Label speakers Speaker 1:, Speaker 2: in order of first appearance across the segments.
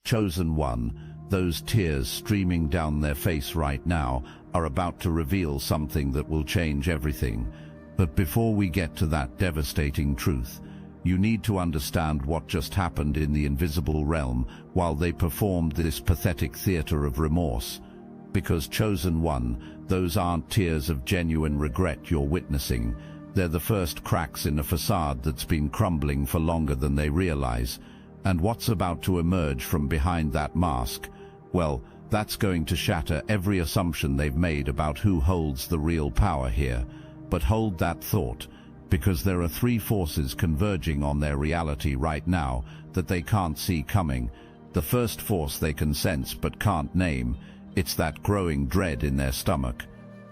Speaker 1: Chosen One, those tears streaming down their face right now are about to reveal something that will change everything. But before we get to that devastating truth, you need to understand what just happened in the invisible realm while they performed this pathetic theater of remorse. Because Chosen One, those aren't tears of genuine regret you're witnessing. They're the first cracks in a facade that's been crumbling for longer than they realize. And what's about to emerge from behind that mask? Well, that's going to shatter every assumption they've made about who holds the real power here. But hold that thought, because there are three forces converging on their reality right now that they can't see coming. The first force they can sense but can't name. It's that growing dread in their stomach.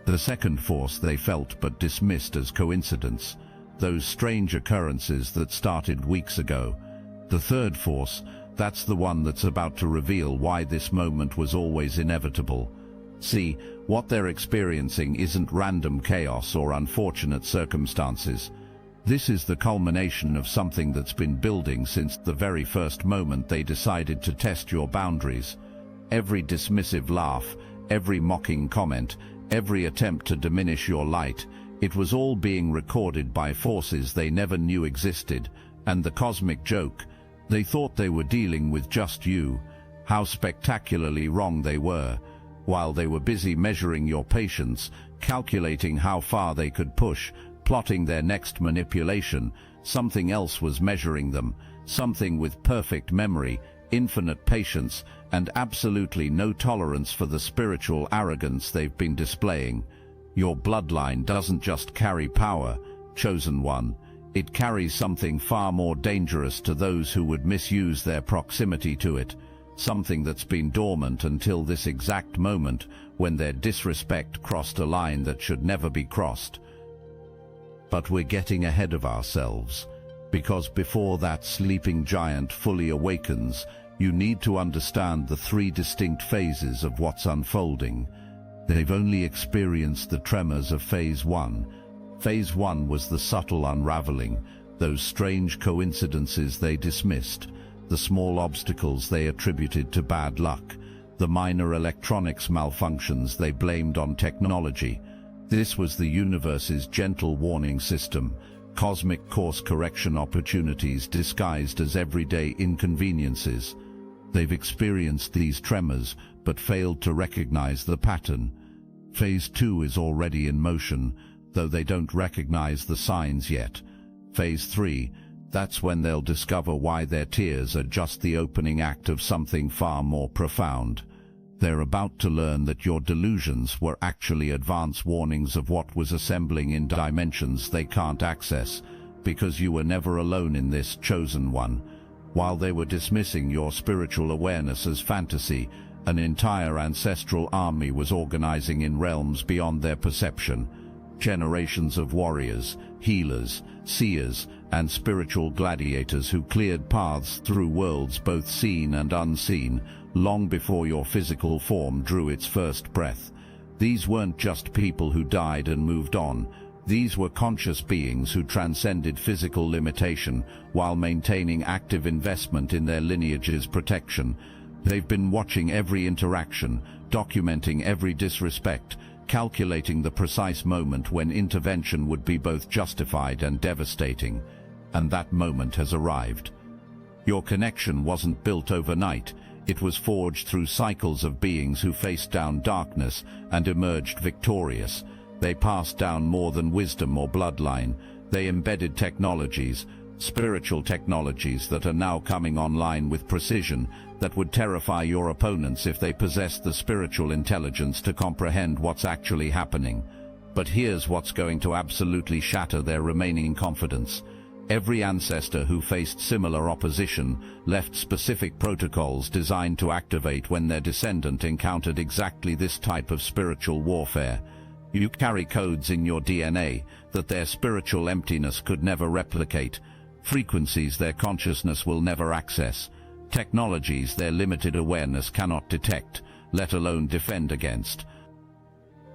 Speaker 1: The second force they felt but dismissed as coincidence. Those strange occurrences that started weeks ago. The third force, that's the one that's about to reveal why this moment was always inevitable. See, what they're experiencing isn't random chaos or unfortunate circumstances. This is the culmination of something that's been building since the very first moment they decided to test your boundaries. Every dismissive laugh, every mocking comment, every attempt to diminish your light, it was all being recorded by forces they never knew existed. And the cosmic joke, they thought they were dealing with just you. How spectacularly wrong they were. While they were busy measuring your patience, calculating how far they could push, plotting their next manipulation, something else was measuring them, something with perfect memory, infinite patience, and absolutely no tolerance for the spiritual arrogance they've been displaying. Your bloodline doesn't just carry power, Chosen One. It carries something far more dangerous to those who would misuse their proximity to it. Something that's been dormant until this exact moment when their disrespect crossed a line that should never be crossed. But we're getting ahead of ourselves, because before that sleeping giant fully awakens, you need to understand the three distinct phases of what's unfolding. They've only experienced the tremors of Phase 1. Phase 1 was the subtle unraveling, those strange coincidences they dismissed, the small obstacles they attributed to bad luck, the minor electronics malfunctions they blamed on technology. This was the universe's gentle warning system, cosmic course correction opportunities disguised as everyday inconveniences. They've experienced these tremors, but failed to recognize the pattern. Phase 2 is already in motion, though they don't recognize the signs yet. Phase 3, that's when they'll discover why their tears are just the opening act of something far more profound. They're about to learn that your delusions were actually advance warnings of what was assembling in dimensions they can't access, because you were never alone in this, Chosen One. While they were dismissing your spiritual awareness as fantasy, an entire ancestral army was organizing in realms beyond their perception. Generations of warriors, healers, seers, and spiritual gladiators who cleared paths through worlds both seen and unseen, long before your physical form drew its first breath. These weren't just people who died and moved on. These were conscious beings who transcended physical limitation while maintaining active investment in their lineage's protection. They've been watching every interaction, documenting every disrespect, calculating the precise moment when intervention would be both justified and devastating. And that moment has arrived. Your connection wasn't built overnight. It was forged through cycles of beings who faced down darkness and emerged victorious. They passed down more than wisdom or bloodline. They embedded technologies, spiritual technologies that are now coming online with precision, that would terrify your opponents if they possessed the spiritual intelligence to comprehend what's actually happening. But here's what's going to absolutely shatter their remaining confidence. Every ancestor who faced similar opposition left specific protocols designed to activate when their descendant encountered exactly this type of spiritual warfare. You carry codes in your DNA that their spiritual emptiness could never replicate, frequencies their consciousness will never access, technologies their limited awareness cannot detect, let alone defend against.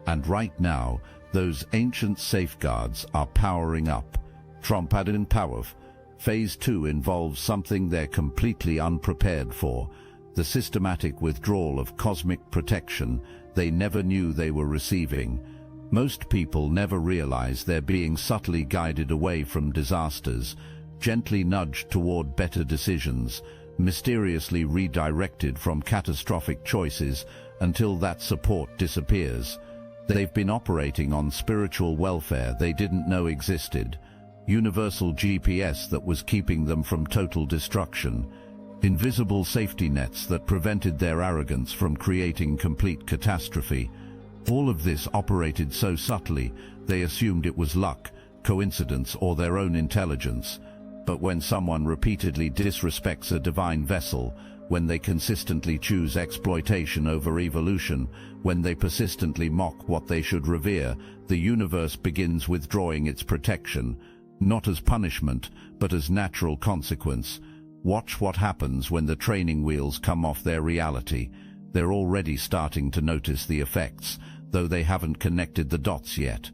Speaker 1: And right now, those ancient safeguards are powering up. Trompadin Power. Phase 2 involves something they're completely unprepared for. the systematic withdrawal of cosmic protection they never knew they were receiving. Most people never realize they're being subtly guided away from disasters, gently nudged toward better decisions, mysteriously redirected from catastrophic choices until that support disappears. They've been operating on spiritual welfare they didn't know existed, universal GPS that was keeping them from total destruction, invisible safety nets that prevented their arrogance from creating complete catastrophe. All of this operated so subtly, they assumed it was luck, coincidence, or their own intelligence. But when someone repeatedly disrespects a divine vessel, when they consistently choose exploitation over evolution, when they persistently mock what they should revere, the universe begins withdrawing its protection, not as punishment, but as natural consequence. Watch what happens when the training wheels come off their reality. They're already starting to notice the effects, though they haven't connected the dots yet.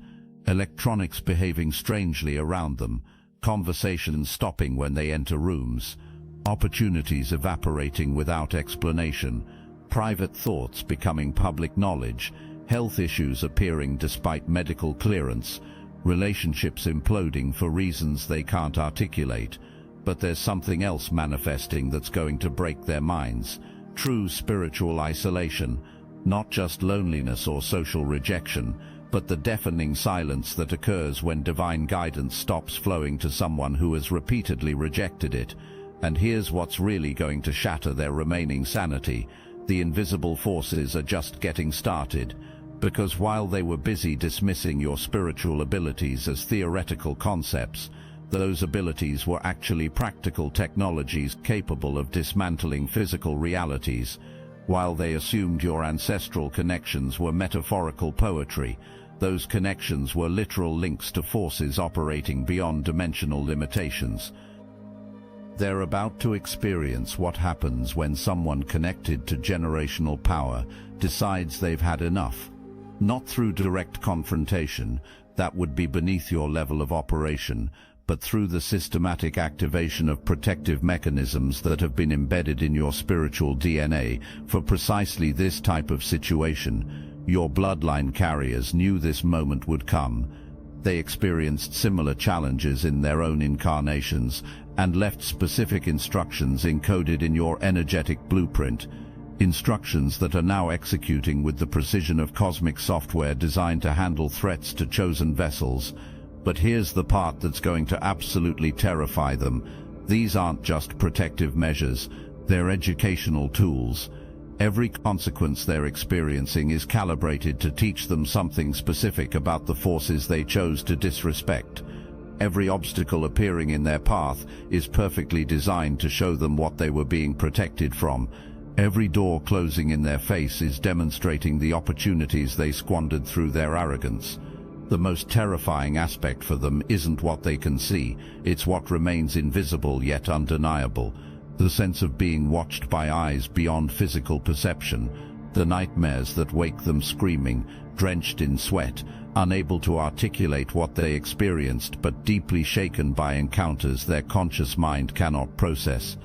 Speaker 1: Electronics behaving strangely around them, conversations stopping when they enter rooms, opportunities evaporating without explanation, private thoughts becoming public knowledge, health issues appearing despite medical clearance, relationships imploding for reasons they can't articulate. But there's something else manifesting that's going to break their minds. True spiritual isolation, not just loneliness or social rejection, but the deafening silence that occurs when divine guidance stops flowing to someone who has repeatedly rejected it. And here's what's really going to shatter their remaining sanity. The invisible forces are just getting started. Because while they were busy dismissing your spiritual abilities as theoretical concepts, those abilities were actually practical technologies capable of dismantling physical realities. While they assumed your ancestral connections were metaphorical poetry, those connections were literal links to forces operating beyond dimensional limitations. They're about to experience what happens when someone connected to generational power decides they've had enough. Not through direct confrontation, that would be beneath your level of operation, but through the systematic activation of protective mechanisms that have been embedded in your spiritual DNA for precisely this type of situation. Your bloodline carriers knew this moment would come. They experienced similar challenges in their own incarnations and left specific instructions encoded in your energetic blueprint, instructions that are now executing with the precision of cosmic software designed to handle threats to chosen vessels. But here's the part that's going to absolutely terrify them. These aren't just protective measures, they're educational tools. Every consequence they're experiencing is calibrated to teach them something specific about the forces they chose to disrespect. Every obstacle appearing in their path is perfectly designed to show them what they were being protected from. Every door closing in their face is demonstrating the opportunities they squandered through their arrogance. The most terrifying aspect for them isn't what they can see, it's what remains invisible yet undeniable. The sense of being watched by eyes beyond physical perception, the nightmares that wake them screaming, drenched in sweat, unable to articulate what they experienced but deeply shaken by encounters their conscious mind cannot process.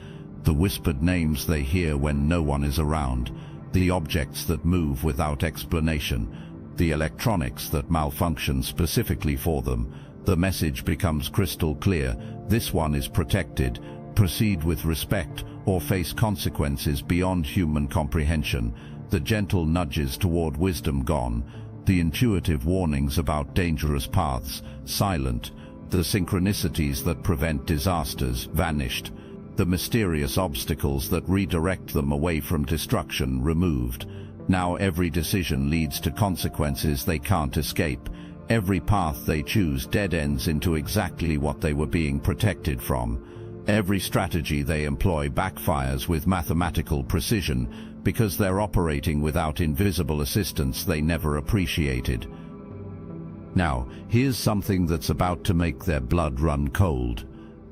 Speaker 1: The whispered names they hear when no one is around, the objects that move without explanation, the electronics that malfunction specifically for them. The message becomes crystal clear: this one is protected. Proceed with respect or face consequences beyond human comprehension. The gentle nudges toward wisdom gone, the intuitive warnings about dangerous paths silent, the synchronicities that prevent disasters vanished, the mysterious obstacles that redirect them away from destruction removed. Now every decision leads to consequences they can't escape. Every path they choose dead ends into exactly what they were being protected from. Every strategy they employ backfires with mathematical precision because they're operating without invisible assistance they never appreciated. Now, here's something that's about to make their blood run cold.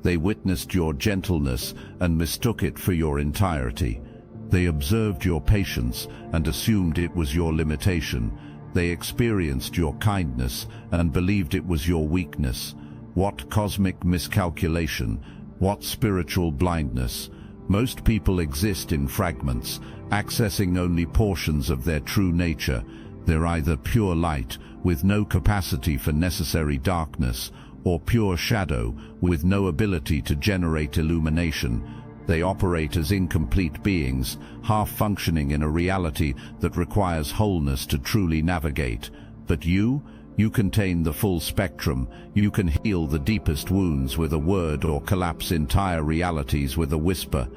Speaker 1: They witnessed your gentleness and mistook it for your entirety. They observed your patience and assumed it was your limitation. They experienced your kindness and believed it was your weakness. What cosmic miscalculation! What spiritual blindness! Most people exist in fragments, accessing only portions of their true nature. They're either pure light, with no capacity for necessary darkness, or pure shadow, with no ability to generate illumination. They operate as incomplete beings, half-functioning in a reality that requires wholeness to truly navigate. But you contain the full spectrum. You can heal the deepest wounds with a word or collapse entire realities with a whisper.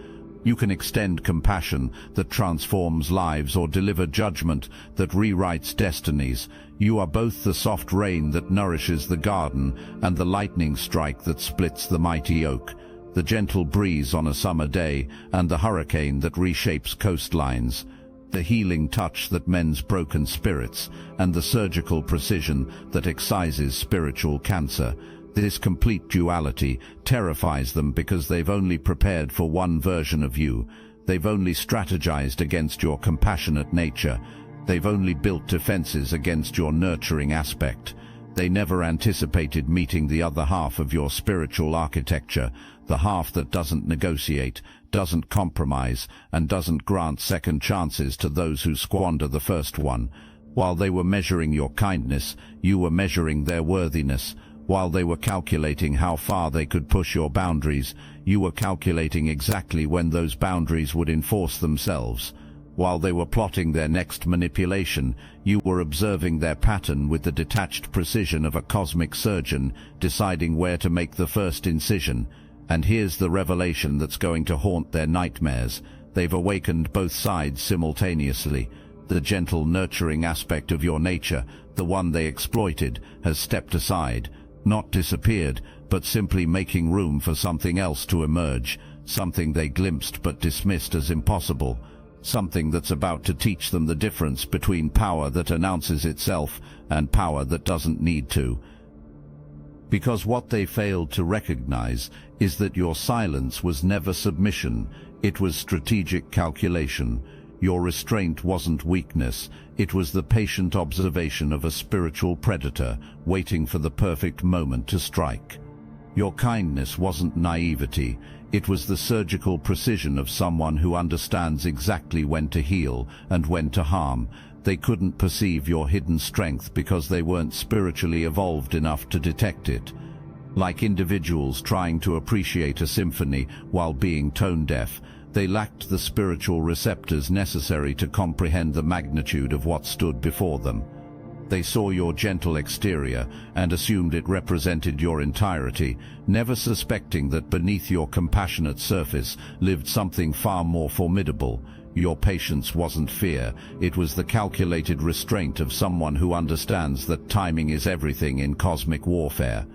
Speaker 1: You can extend compassion that transforms lives or deliver judgment that rewrites destinies. You are both the soft rain that nourishes the garden and the lightning strike that splits the mighty oak, the gentle breeze on a summer day and the hurricane that reshapes coastlines, the healing touch that mends broken spirits and the surgical precision that excises spiritual cancer. This complete duality terrifies them because they've only prepared for one version of you. They've only strategized against your compassionate nature. They've only built defenses against your nurturing aspect. They never anticipated meeting the other half of your spiritual architecture, the half that doesn't negotiate, doesn't compromise, and doesn't grant second chances to those who squander the first one. While they were measuring your kindness, you were measuring their worthiness. While they were calculating how far they could push your boundaries, you were calculating exactly when those boundaries would enforce themselves. While they were plotting their next manipulation, you were observing their pattern with the detached precision of a cosmic surgeon, deciding where to make the first incision. And here's the revelation that's going to haunt their nightmares. They've awakened both sides simultaneously. The gentle, nurturing aspect of your nature, the one they exploited, has stepped aside. Not disappeared, but simply making room for something else to emerge, something they glimpsed but dismissed as impossible, something that's about to teach them the difference between power that announces itself and power that doesn't need to. Because what they failed to recognize is that your silence was never submission, it was strategic calculation. Your restraint wasn't weakness, it was the patient observation of a spiritual predator waiting for the perfect moment to strike. Your kindness wasn't naivety, it was the surgical precision of someone who understands exactly when to heal and when to harm. They couldn't perceive your hidden strength because they weren't spiritually evolved enough to detect it. Like individuals trying to appreciate a symphony while being tone-deaf, they lacked the spiritual receptors necessary to comprehend the magnitude of what stood before them. They saw your gentle exterior and assumed it represented your entirety, never suspecting that beneath your compassionate surface lived something far more formidable. Your patience wasn't fear, it was the calculated restraint of someone who understands that timing is everything in cosmic warfare.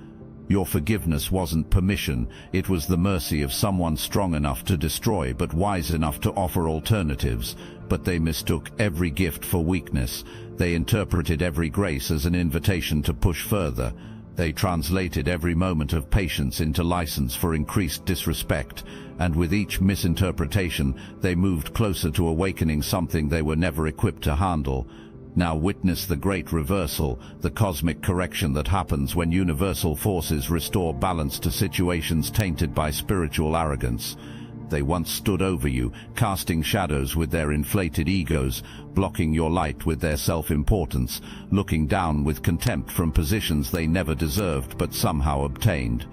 Speaker 1: Your forgiveness wasn't permission, it was the mercy of someone strong enough to destroy but wise enough to offer alternatives. But they mistook every gift for weakness. They interpreted every grace as an invitation to push further. They translated every moment of patience into license for increased disrespect, and with each misinterpretation they moved closer to awakening something they were never equipped to handle. Now witness the great reversal, the cosmic correction that happens when universal forces restore balance to situations tainted by spiritual arrogance. They once stood over you, casting shadows with their inflated egos, blocking your light with their self-importance, looking down with contempt from positions they never deserved but somehow obtained.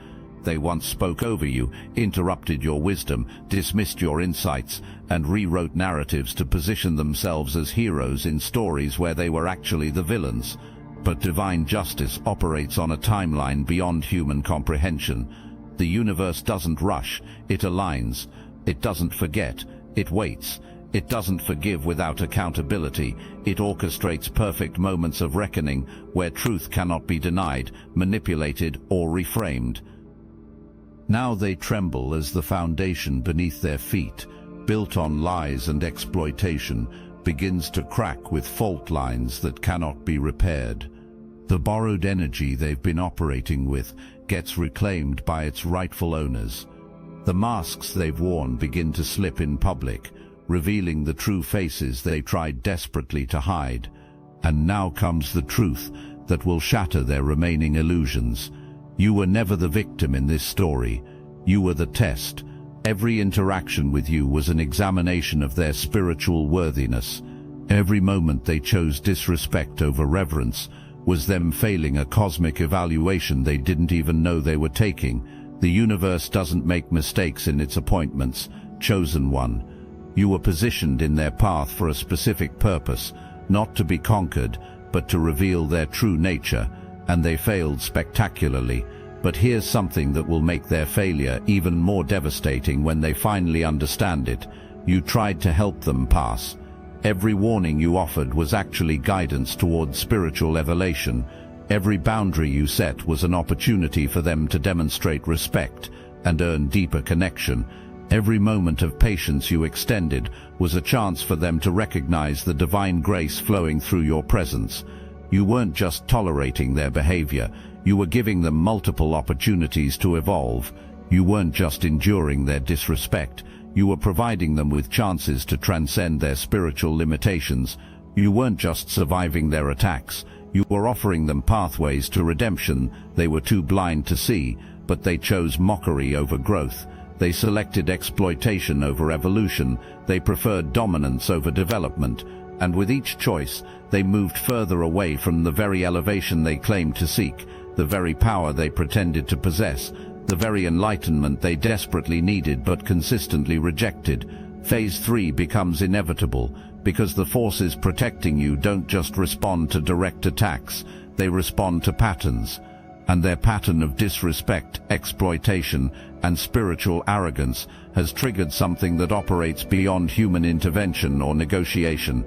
Speaker 1: They once spoke over you, interrupted your wisdom, dismissed your insights, and rewrote narratives to position themselves as heroes in stories where they were actually the villains. But divine justice operates on a timeline beyond human comprehension. The universe doesn't rush, it aligns. It doesn't forget, it waits. It doesn't forgive without accountability. It orchestrates perfect moments of reckoning where truth cannot be denied, manipulated, or reframed. Now they tremble as the foundation beneath their feet, built on lies and exploitation, begins to crack with fault lines that cannot be repaired. The borrowed energy they've been operating with gets reclaimed by its rightful owners. The masks they've worn begin to slip in public, revealing the true faces they tried desperately to hide. And now comes the truth that will shatter their remaining illusions. You were never the victim in this story. You were the test, Every interaction with you was an examination of their spiritual worthiness. Every moment they chose disrespect over reverence was them failing a cosmic evaluation they didn't even know they were taking. The universe doesn't make mistakes in its appointments. Chosen one. You were positioned in their path for a specific purpose, not to be conquered, but to reveal their true nature, and they failed spectacularly. But here's something that will make their failure even more devastating when they finally understand it. You tried to help them pass. Every warning you offered was actually guidance towards spiritual elevation. Every boundary you set was an opportunity for them to demonstrate respect and earn deeper connection. Every moment of patience you extended was a chance for them to recognize the divine grace flowing through your presence. You weren't just tolerating their behavior, you were giving them multiple opportunities to evolve. You weren't just enduring their disrespect, you were providing them with chances to transcend their spiritual limitations. You weren't just surviving their attacks, you were offering them pathways to redemption they were too blind to see, but they chose mockery over growth. They selected exploitation over evolution, they preferred dominance over development, and with each choice, they moved further away from the very elevation they claimed to seek, the very power they pretended to possess, the very enlightenment they desperately needed but consistently rejected. Phase 3 becomes inevitable, because the forces protecting you don't just respond to direct attacks, they respond to patterns. And their pattern of disrespect, exploitation, and spiritual arrogance has triggered something that operates beyond human intervention or negotiation.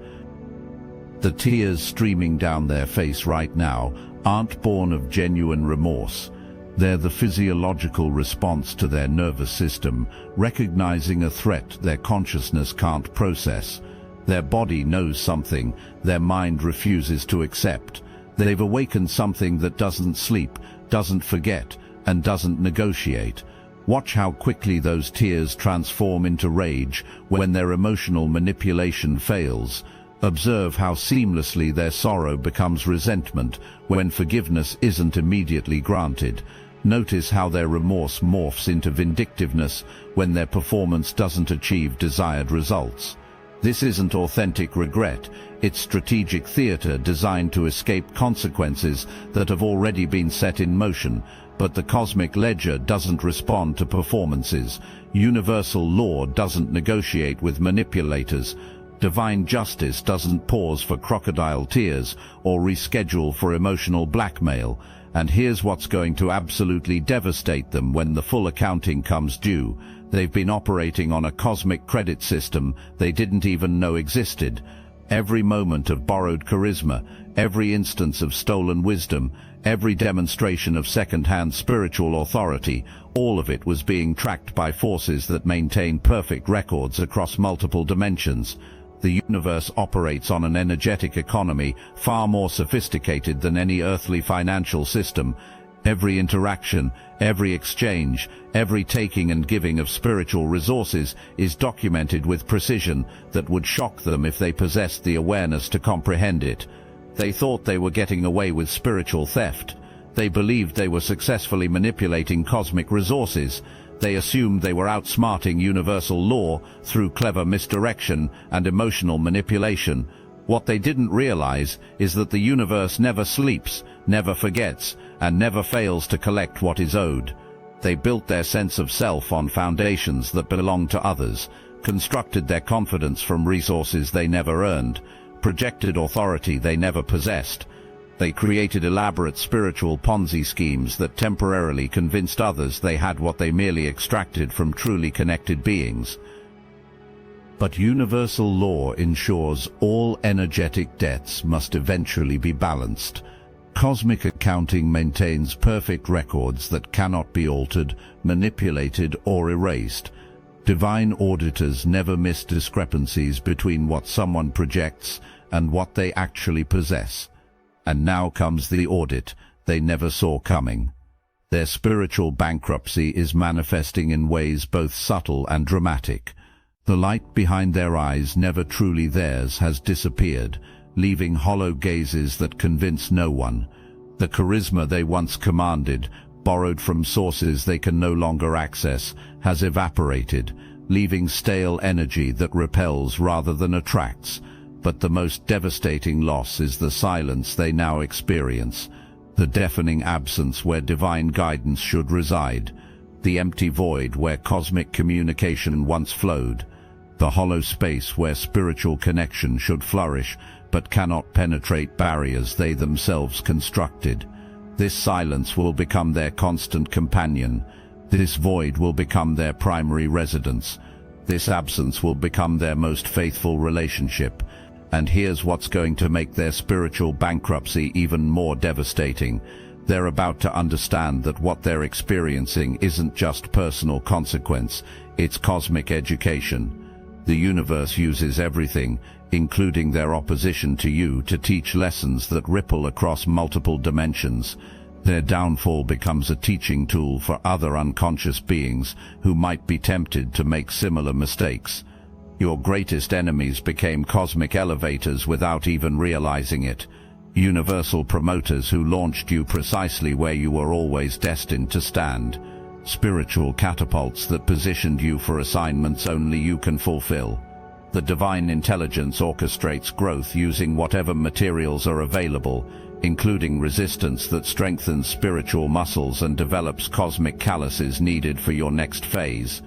Speaker 1: The tears streaming down their face right now aren't born of genuine remorse. They're the physiological response to their nervous system, recognizing a threat their consciousness can't process. Their body knows something their mind refuses to accept. They've awakened something that doesn't sleep, doesn't forget, and doesn't negotiate. Watch how quickly those tears transform into rage when their emotional manipulation fails. Observe how seamlessly their sorrow becomes resentment when forgiveness isn't immediately granted. Notice how their remorse morphs into vindictiveness when their performance doesn't achieve desired results. This isn't authentic regret, it's strategic theater designed to escape consequences that have already been set in motion. But the cosmic ledger doesn't respond to performances. Universal law doesn't negotiate with manipulators. Divine justice doesn't pause for crocodile tears or reschedule for emotional blackmail. And here's what's going to absolutely devastate them when the full accounting comes due. They've been operating on a cosmic credit system they didn't even know existed. Every moment of borrowed charisma, every instance of stolen wisdom, every demonstration of second-hand spiritual authority, all of it was being tracked by forces that maintain perfect records across multiple dimensions. The universe operates on an energetic economy far more sophisticated than any earthly financial system. Every interaction, every exchange, every taking and giving of spiritual resources is documented with precision that would shock them if they possessed the awareness to comprehend it. They thought they were getting away with spiritual theft. They believed they were successfully manipulating cosmic resources. They assumed they were outsmarting universal law through clever misdirection and emotional manipulation. What they didn't realize is that the universe never sleeps, never forgets, and never fails to collect what is owed. They built their sense of self on foundations that belong to others, constructed their confidence from resources they never earned, projected authority they never possessed. They created elaborate spiritual Ponzi schemes that temporarily convinced others they had what they merely extracted from truly connected beings. But universal law ensures all energetic debts must eventually be balanced. Cosmic accounting maintains perfect records that cannot be altered, manipulated, or erased. Divine auditors never miss discrepancies between what someone projects and what they actually possess. And now comes the audit they never saw coming. Their spiritual bankruptcy is manifesting in ways both subtle and dramatic. The light behind their eyes, never truly theirs, has disappeared, leaving hollow gazes that convince no one. The charisma they once commanded, borrowed from sources they can no longer access, has evaporated, leaving stale energy that repels rather than attracts. But the most devastating loss is the silence they now experience, the deafening absence where divine guidance should reside, the empty void where cosmic communication once flowed, the hollow space where spiritual connection should flourish but cannot penetrate barriers they themselves constructed. This silence will become their constant companion. This void will become their primary residence. This absence will become their most faithful relationship. And here's what's going to make their spiritual bankruptcy even more devastating. They're about to understand that what they're experiencing isn't just personal consequence, it's cosmic education. The universe uses everything, including their opposition to you, to teach lessons that ripple across multiple dimensions. Their downfall becomes a teaching tool for other unconscious beings who might be tempted to make similar mistakes. Your greatest enemies became cosmic elevators without even realizing it. Universal promoters who launched you precisely where you were always destined to stand. Spiritual catapults that positioned you for assignments only you can fulfill. The divine intelligence orchestrates growth using whatever materials are available, including resistance that strengthens spiritual muscles and develops cosmic calluses needed for your next phase.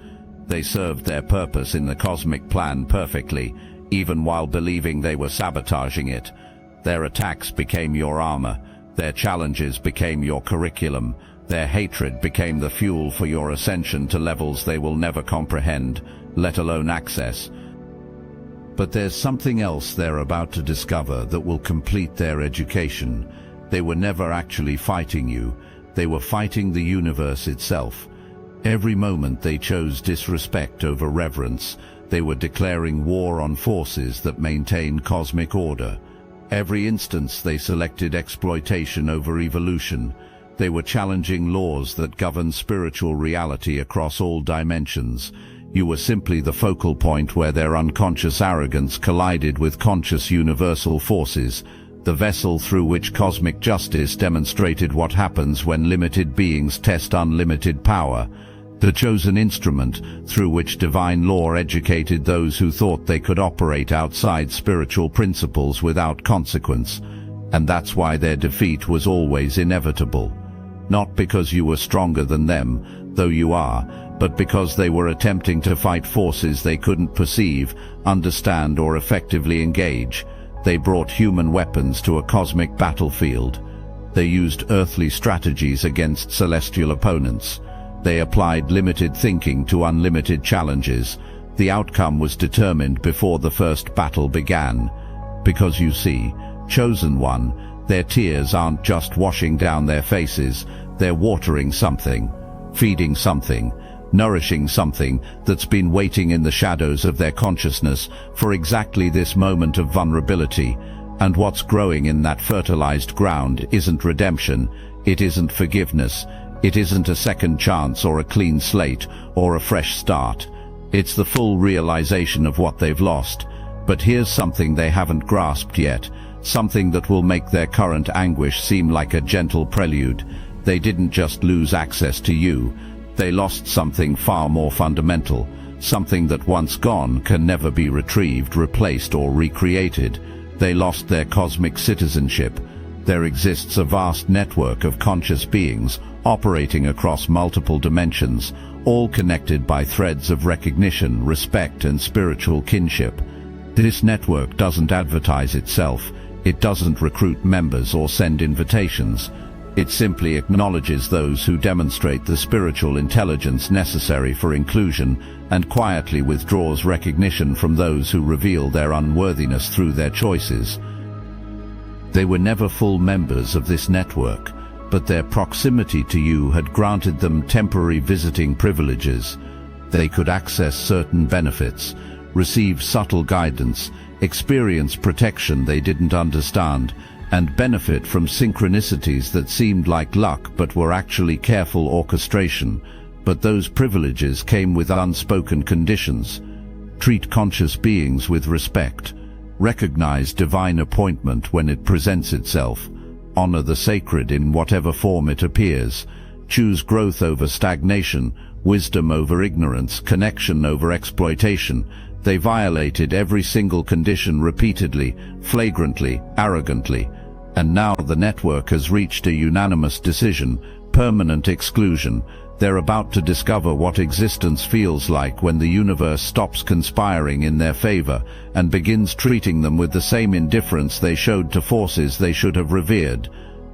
Speaker 1: They served their purpose in the cosmic plan perfectly, even while believing they were sabotaging it. Their attacks became your armor, their challenges became your curriculum, their hatred became the fuel for your ascension to levels they will never comprehend, let alone access. But there's something else they're about to discover that will complete their education. They were never actually fighting you, they were fighting the universe itself. Every moment they chose disrespect over reverence, they were declaring war on forces that maintain cosmic order. Every instance they selected exploitation over evolution. They were challenging laws that govern spiritual reality across all dimensions. You were simply the focal point where their unconscious arrogance collided with conscious universal forces, the vessel through which cosmic justice demonstrated what happens when limited beings test unlimited power, the chosen instrument through which divine law educated those who thought they could operate outside spiritual principles without consequence. And that's why their defeat was always inevitable. Not because you were stronger than them, though you are, but because they were attempting to fight forces they couldn't perceive, understand, or effectively engage. They brought human weapons to a cosmic battlefield. They used earthly strategies against celestial opponents. They applied limited thinking to unlimited challenges. The outcome was determined before the first battle began. Because you see, chosen one, their tears aren't just washing down their faces, they're watering something, feeding something, nourishing something that's been waiting in the shadows of their consciousness for exactly this moment of vulnerability. And what's growing in that fertilized ground isn't redemption, it isn't forgiveness, it isn't a second chance or a clean slate or a fresh start. It's the full realization of what they've lost. But here's something they haven't grasped yet, something that will make their current anguish seem like a gentle prelude. They didn't just lose access to you, they lost something far more fundamental, something that once gone can never be retrieved, replaced, or recreated. They lost their cosmic citizenship. There exists a vast network of conscious beings operating across multiple dimensions, all connected by threads of recognition, respect, and spiritual kinship. This network doesn't advertise itself, it doesn't recruit members or send invitations. It simply acknowledges those who demonstrate the spiritual intelligence necessary for inclusion and quietly withdraws recognition from those who reveal their unworthiness through their choices. They were never full members of this network, but their proximity to you had granted them temporary visiting privileges. They could access certain benefits, receive subtle guidance, experience protection they didn't understand, and benefit from synchronicities that seemed like luck but were actually careful orchestration. But those privileges came with unspoken conditions. Treat conscious beings with respect. Recognize divine appointment when it presents itself. Honor the sacred in whatever form it appears. choose growth over stagnation, wisdom over ignorance, connection over exploitation. They violated every single condition repeatedly, flagrantly, arrogantly. And now the network has reached a unanimous decision: permanent exclusion. They're about to discover what existence feels like when the universe stops conspiring in their favor and begins treating them with the same indifference they showed to forces they should have revered.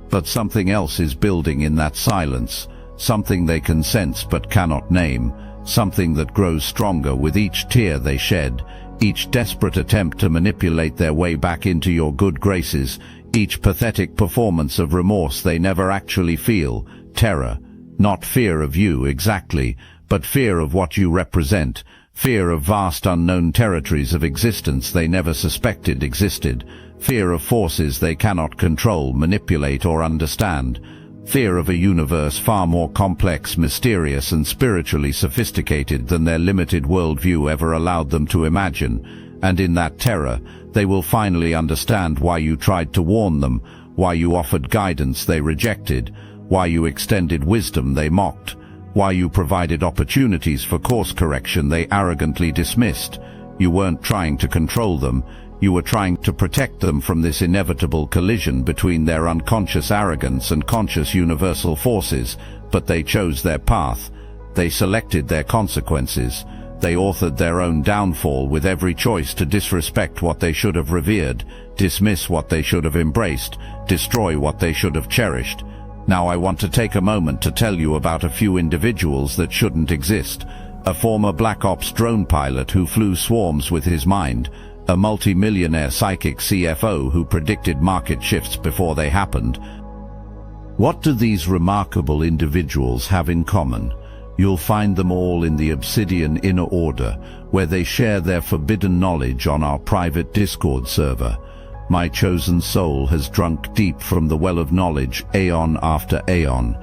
Speaker 1: But something else is building in that silence, something they can sense but cannot name, something that grows stronger with each tear they shed, each desperate attempt to manipulate their way back into your good graces, each pathetic performance of remorse they never actually feel. Terror. Not fear of you exactly, but fear of what you represent, fear of vast unknown territories of existence they never suspected existed, fear of forces they cannot control, manipulate or understand, fear of a universe far more complex, mysterious and spiritually sophisticated than their limited worldview ever allowed them to imagine. And in that terror, they will finally understand why you tried to warn them, why you offered guidance they rejected, why you extended wisdom they mocked, why you provided opportunities for course correction they arrogantly dismissed. You weren't trying to control them, you were trying to protect them from this inevitable collision between their unconscious arrogance and conscious universal forces, but they chose their path. They selected their consequences. They authored their own downfall with every choice to disrespect what they should have revered, dismiss what they should have embraced, destroy what they should have cherished. Now I want to take a moment to tell you about a few individuals that shouldn't exist. A former Black Ops drone pilot who flew swarms with his mind, a multi-millionaire psychic CFO who predicted market shifts before they happened. What do these remarkable individuals have in common? You'll find them all in the Obsidian Inner Order, where they share their forbidden knowledge on our private Discord server. My chosen soul has drunk deep from the well of knowledge aeon after aeon.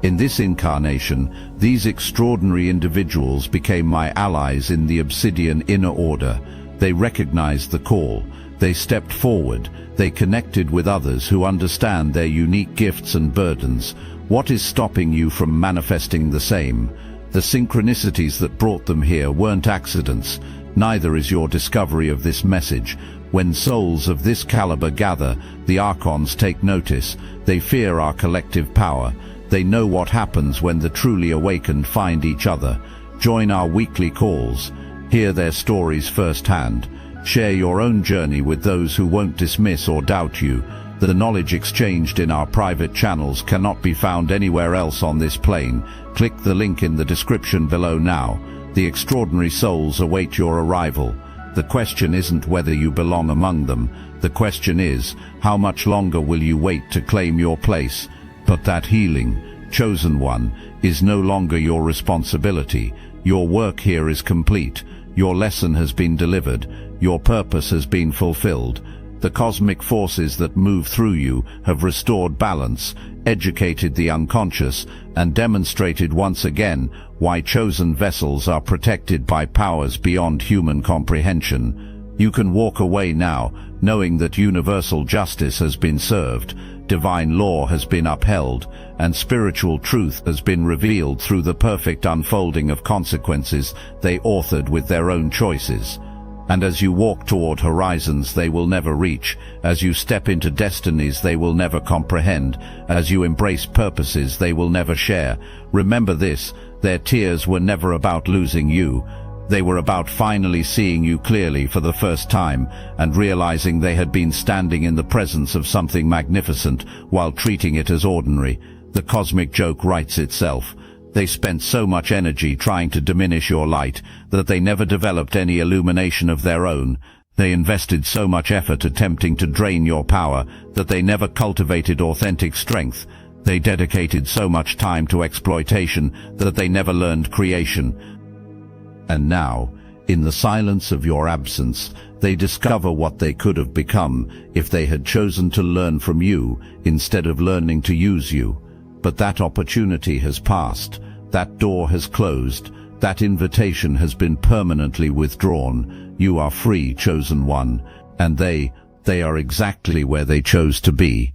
Speaker 1: In this incarnation, these extraordinary individuals became my allies in the Obsidian Inner Order. They recognized the call. They stepped forward. They connected with others who understand their unique gifts and burdens. What is stopping you from manifesting the same? The synchronicities that brought them here weren't accidents. Neither is your discovery of this message. When souls of this caliber gather, the Archons take notice. They fear our collective power. They know what happens when the truly awakened find each other. Join our weekly calls. Hear their stories firsthand. Share your own journey with those who won't dismiss or doubt you. The knowledge exchanged in our private channels cannot be found anywhere else on this plane. Click the link in the description below now. The extraordinary souls await your arrival. The question isn't whether you belong among them. The question is, how much longer will you wait to claim your place? But that healing, chosen one, is no longer your responsibility. Your work here is complete. Your lesson has been delivered. Your purpose has been fulfilled. The cosmic forces that move through you have restored balance, educated the unconscious, and demonstrated once again why chosen vessels are protected by powers beyond human comprehension. You can walk away now, knowing that universal justice has been served, divine law has been upheld, and spiritual truth has been revealed through the perfect unfolding of consequences they authored with their own choices. And as you walk toward horizons they will never reach, as you step into destinies they will never comprehend, as you embrace purposes they will never share, remember this: their tears were never about losing you. They were about finally seeing you clearly for the first time and realizing they had been standing in the presence of something magnificent while treating it as ordinary. The cosmic joke writes itself. They spent so much energy trying to diminish your light that they never developed any illumination of their own. They invested so much effort attempting to drain your power that they never cultivated authentic strength. They dedicated so much time to exploitation that they never learned creation. And now, in the silence of your absence, they discover what they could have become if they had chosen to learn from you instead of learning to use you. But that opportunity has passed. That door has closed. That invitation has been permanently withdrawn. You are free, chosen one, and they are exactly where they chose to be.